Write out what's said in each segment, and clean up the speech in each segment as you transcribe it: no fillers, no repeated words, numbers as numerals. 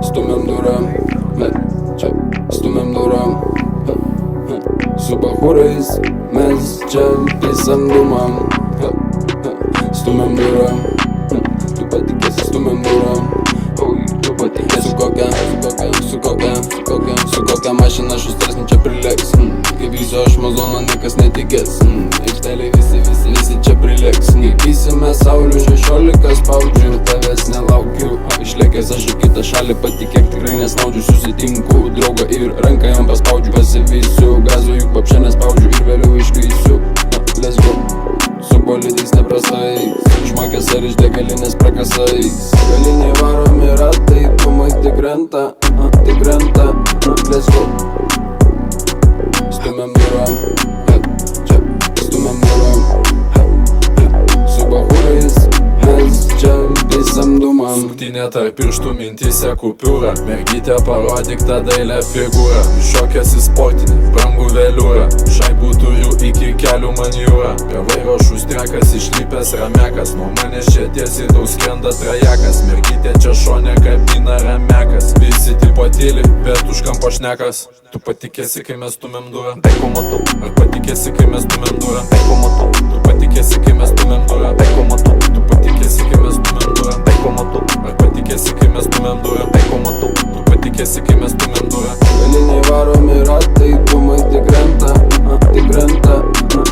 Stumiam durą, čia stumiam durą. Su bachūrais mes čia pisam dūmam. Stumiam durą, tu patikėsi, stumiam durą. Tu patikėsi su kokia mašina šustresnė čia prileks. Kai vysiu aš mazoną, niekas netikės. Aikšteliai visi čia prileks. Įpysime saulių 16 spaudžiu ir tavęs nelaukiu. Išlėkęs aš į kitą šalį, patikėk tikrai nesnaudžiu. Susitinku draugą ir ranką jam paspaudžiu. Pasivysiu gazų, juk papšę nespaudžiu ir vėliau išklysiu. Let's go. Su bolidais neprastais, išmokęs ar iš degalinės prakasais. Galiniai varomi ratai, pumai tik renta. Let's go. Stumiam durą, čia stumiam durą. Su bachūrais mes čia pisam dūmam. Suktinė tarp pirštų mintyse kupiūra. Mergytė parodyk tą dailę figūrą. Iššokęs į sportinį, brangų veliūrą. Šaibų turiu iki kelių maniūrą. Prie vairo šustrekas, išlipęs ramekas. Nuo manęs čia tiesiai daug skrenda trajekas. Mergytė čia šone kabina ramekas. Visi tipo tyli, bet už kampo šnekas. Tu patikėsi, kai mes stumiam durą? Tai ko matau? Ar patikėsi, kai mes stumiam durą? Tai ko matau? Tu patikėsi, kai mes stumiam durą? Tai ko matau? Tu patikėsi, kai mes stumiam durą? Tai ko matau? Ar patikėsi, kai mes stumiam durą? Tai ko matau? Tu patikėsi, kai mes stumiam durą? Galiniai varomi ratai, pumai tik renta.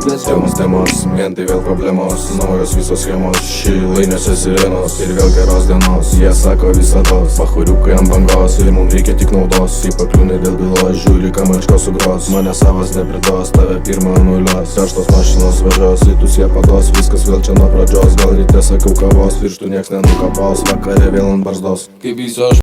Let's go. Temos, mentai vėl problemos, naujos visos schemos, šilainiuose sirenos ir vėl geros dienos. Jie sako visados, bachūriukai ant bangos ir mums reikia tik naudos. Į pakliūnai dėl bylos, žiūri, ką mačko sugros. Mane savas nepridos, tave pirmą nulios. Karštos mašinos važios, rytus jie pados, viskas vėl čia nuo pradžios. Gal ryte sakiau kavos, virštų nieks nenukapos, vakare vėl ant barzdos. Kai vysiu aš